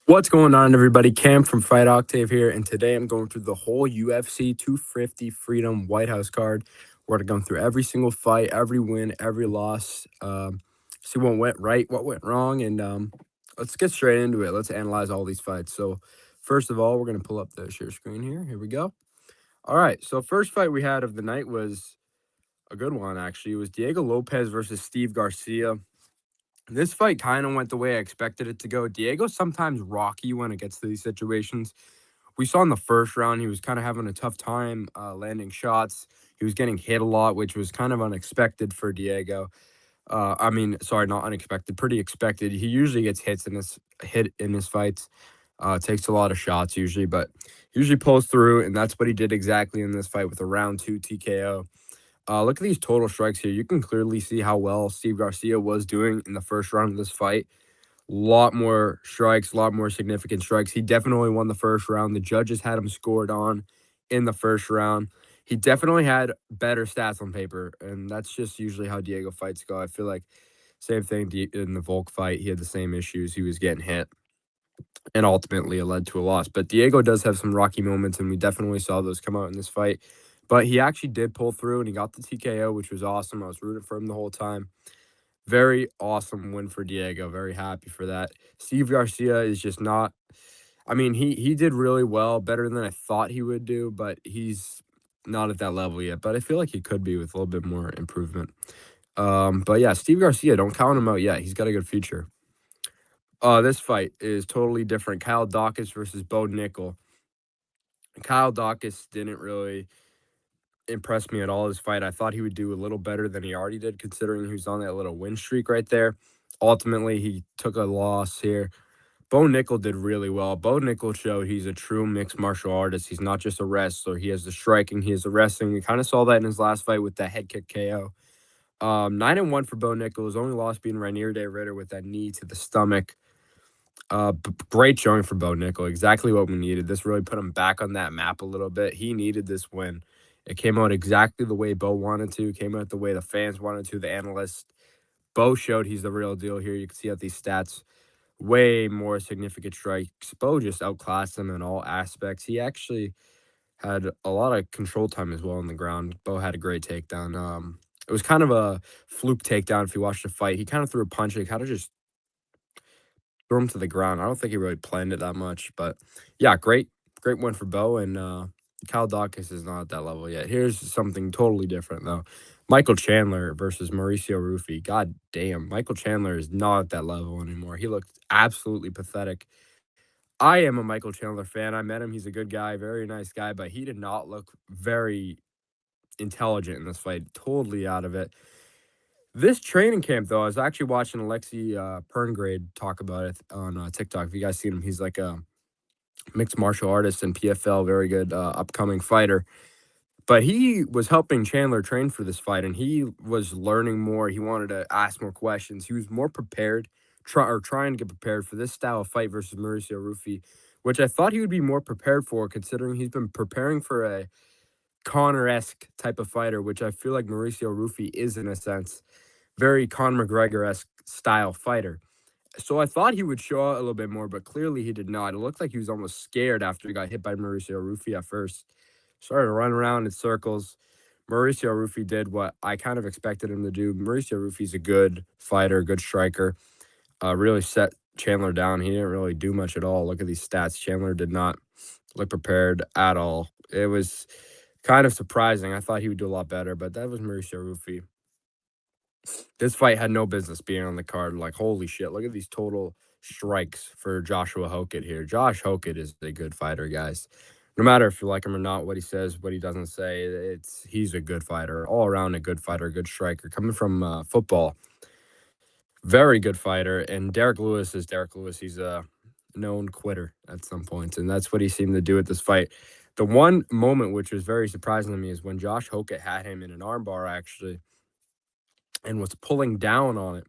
What's going on, everybody? Cam from Fight Octave here, and today I'm going through the whole UFC 250 Freedom White House card. We're going to go through every single fight, every win, every loss, see what went right, what went wrong, and let's get straight into it. Let's analyze all these fights. So, first of all, we're going to pull up the share screen here. Here we go. All right, so first fight we had of the night was a good one, actually. It was Diego Lopez versus Steve Garcia. This fight kind of went the way I expected it to go. Diego's sometimes rocky when it gets to these situations. We saw in the first round he was kind of having a tough time landing shots. He was getting hit a lot, which was kind of unexpected for Diego. Sorry, not unexpected, pretty expected. He usually gets hit in his fights. Takes a lot of shots usually, but he usually pulls through, and that's what he did exactly in this fight with a round 2 TKO. Look at these total strikes here. You can clearly see how well Steve Garcia was doing in the first round of this fight. Lot more strikes, a lot more significant strikes. He definitely won the first round. The judges had him scored on in the first round. He definitely had better stats on paper, and that's just usually how Diego fights go. I feel like same thing in the Volk fight. He had the same issues. He was getting hit, and ultimately it led to a loss. But Diego does have some rocky moments, and we definitely saw those come out in this fight. But he actually did pull through, and he got the TKO, which was awesome. I was rooting for him the whole time. Very awesome win for Diego. Very happy for that. Steve Garcia is just not. I mean, he did really well, better than I thought he would do, but he's not at that level yet. But I feel like he could be with a little bit more improvement. But yeah, Steve Garcia, don't count him out yet. He's got a good future. This fight is totally different. Kyle Dawkins versus Bo Nickel. Kyle Dawkins didn't really impress me at all this fight. I thought he would do a little better than he already did, considering he was on that little win streak right there. Ultimately, he took a loss here. Bo Nickel did really well. Bo Nickel showed he's a true mixed martial artist. He's not just a wrestler. He has the striking. He has the wrestling. We kind of saw that in his last fight with that head kick KO. 9-1 for Bo Nickel. His only loss being Rainier Day Ritter with that knee to the stomach. Great showing for Bo Nickel. Exactly what we needed. This really put him back on that map a little bit. He needed this win. It came out exactly the way Bo wanted to. Came out the way the fans wanted to, the analysts. Bo showed he's the real deal here. You can see out these stats. Way more significant strikes. Bo just outclassed him in all aspects. He actually had a lot of control time as well on the ground. Bo had a great takedown. It was kind of a fluke takedown if you watched the fight. He kind of threw a punch and kind of just threw him to the ground. I don't think he really planned it that much, but yeah, great win for Bo. And Kyle Dawkins is not at that level yet. Here's something totally different though. Michael Chandler versus Mauricio Rufy. God damn, Michael Chandler is not at that level anymore. He looked absolutely pathetic. I am a Michael Chandler fan. I met him. He's a good guy, very nice guy, but he did not look very intelligent in this fight. Totally out of it. This training camp, though, I was actually watching Alexi Perngrade talk about it on TikTok. If you guys seen him, he's like a mixed martial artist and PFL, very good upcoming fighter. But he was helping Chandler train for this fight, and he was learning more. He wanted to ask more questions. He was more prepared, trying to get prepared for this style of fight versus Mauricio Rufy, which I thought he would be more prepared for, considering he's been preparing for a Conor-esque type of fighter, which I feel like Mauricio Rufy is in a sense. Very Conor McGregor-esque style fighter. So I thought he would show out a little bit more, but clearly he did not. It looked like he was almost scared after he got hit by Mauricio Rufy at first. Started to run around in circles. Mauricio Rufy did what I kind of expected him to do. Mauricio Rufy's a good fighter, good striker. Really set Chandler down. He didn't really do much at all. Look at these stats. Chandler did not look prepared at all. It was kind of surprising. I thought he would do a lot better, but that was Mauricio Rufy. This fight had no business being on the card. Like, holy shit, look at these total strikes for Joshua Hokett here. Josh Hokett is a good fighter, guys. No matter if you like him or not, what he says, what he doesn't say, he's a good fighter. All around a good fighter, good striker. Coming from football, very good fighter. And Derek Lewis is Derek Lewis. He's a known quitter at some points, and that's what he seemed to do at this fight. The one moment which was very surprising to me is when Josh Hokett had him in an armbar, actually, and was pulling down on it,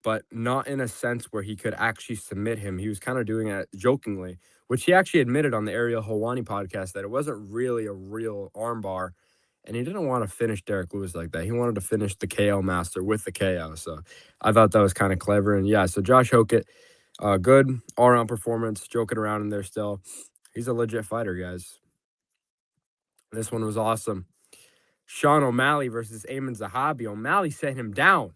but not in a sense where he could actually submit him. He was kind of doing it jokingly, which he actually admitted on the Ariel Helwani podcast that it wasn't really a real armbar, and he didn't want to finish Derek Lewis like that. He wanted to finish the KO master with the KO. So I thought that was kind of clever. And yeah, so Josh Hokett, Good all-around performance, joking around in there still. He's a legit fighter, guys. This one was awesome. Sean O'Malley versus Amin Zahabi. O'Malley set him down.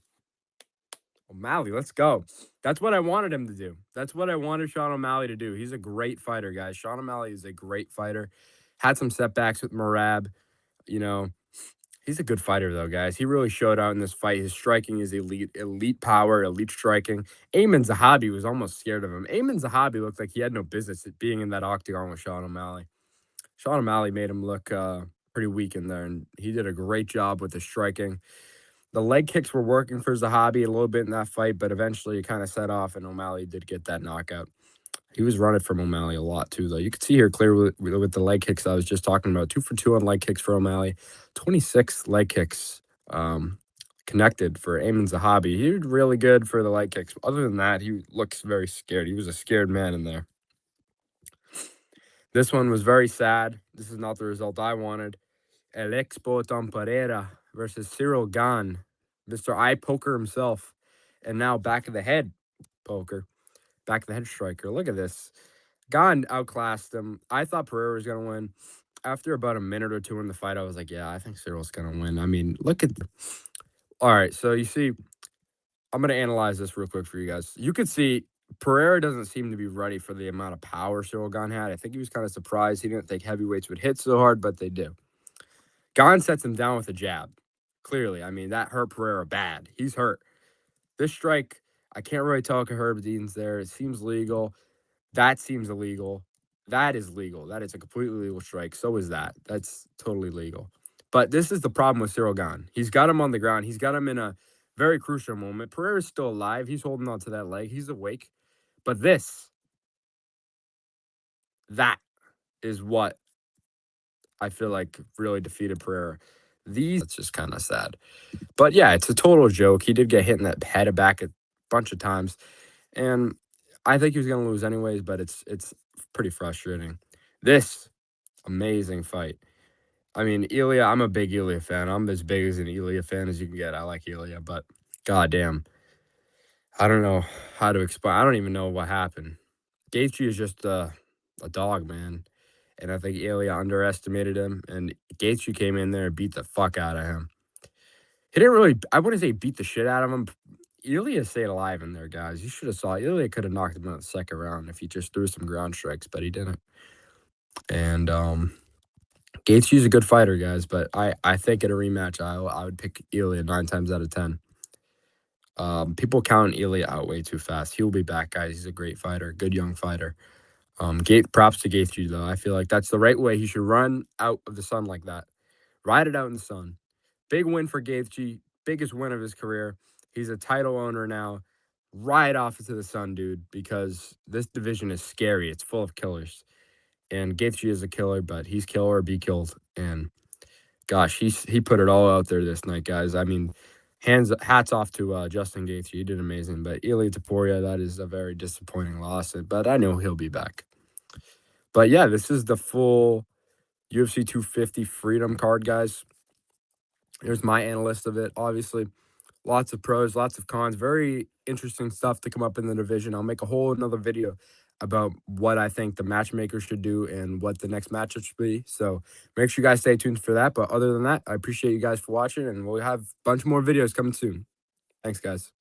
O'Malley, let's go. That's what I wanted him to do. That's what I wanted Sean O'Malley to do. He's a great fighter, guys. Sean O'Malley is a great fighter. Had some setbacks with Marab. You know, he's a good fighter, though, guys. He really showed out in this fight. His striking is elite, elite power, elite striking. Amin Zahabi was almost scared of him. Amin Zahabi looked like he had no business being in that octagon with Sean O'Malley. Sean O'Malley made him look pretty weak in there, and he did a great job with the striking. The leg kicks were working for Zahabi a little bit in that fight, but eventually it kind of set off, and O'Malley did get that knockout. He was running from O'Malley a lot, too, though. You could see here clearly with the leg kicks I was just talking about. 2 for 2 on leg kicks for O'Malley. 26 leg kicks connected for Amin Zahabi. He did really good for the leg kicks. Other than that, he looks very scared. He was a scared man in there. This one was very sad. This is not the result I wanted. El Expo Tom Pereira versus Cyril Gane, Mr. Eye Poker himself, and now back of the head poker, back of the head striker. Look at this. Gane outclassed him. I thought Pereira was going to win. After about a minute or two in the fight, I was like, yeah, I think Cyril's going to win. I mean, look at. All right, so you see, I'm going to analyze this real quick for you guys. You could see Pereira doesn't seem to be ready for the amount of power Cyril Gane had. I think he was kind of surprised he didn't think heavyweights would hit so hard, but they do. Gane sets him down with a jab. Clearly, I mean, that hurt Pereira bad. He's hurt. This strike, I can't really tell if Herb Dean's there. It seems legal. That seems illegal. That is legal. That is a completely legal strike. So is that. That's totally legal. But this is the problem with Cyril Gane. He's got him on the ground. He's got him in a very crucial moment. Pereira's still alive. He's holding on to that leg. He's awake. But that is what I feel like really defeated Pereira. That's just kind of sad. But yeah, it's a total joke. He did get hit in that head back a bunch of times. And I think he was going to lose anyways, but it's pretty frustrating. This amazing fight. I mean, Ilya, I'm a big Ilya fan. I'm as big as an Ilya fan as you can get. I like Ilya, but goddamn, I don't know how to explain. I don't even know what happened. Gaethje is just a dog, man. And I think Ilya underestimated him, and Gaethje came in there and beat the fuck out of him. He didn't really, I wouldn't say beat the shit out of him. Ilya stayed alive in there, guys. You should have saw Ilya could have knocked him out in the second round if he just threw some ground strikes, but he didn't. And Gaethje's a good fighter, guys, but I think in a rematch, I would pick Ilya 9 times out of 10. People count Ilya out way too fast. He will be back, guys. He's a great fighter, good young fighter. Props to Gaethje, though. I feel like that's the right way. He should run out of the sun like that. Ride it out in the sun. Big win for Gaethje. Biggest win of his career. He's a title owner now. Ride off into the sun, dude, because this division is scary. It's full of killers. And Gaethje is a killer, but he's kill or be killed. And gosh, he put it all out there this night, guys. I mean, hats off to Justin Gaethje. He did amazing. But Ilia Topuria, that is a very disappointing loss. But I know he'll be back. But yeah, this is the full UFC 250 Freedom card, guys. Here's my analyst of it. Obviously, lots of pros, lots of cons. Very interesting stuff to come up in the division. I'll make a whole another video about what I think the matchmaker should do and what the next matchup should be. So make sure you guys stay tuned for that. But other than that, I appreciate you guys for watching, and we'll have a bunch more videos coming soon. Thanks, guys.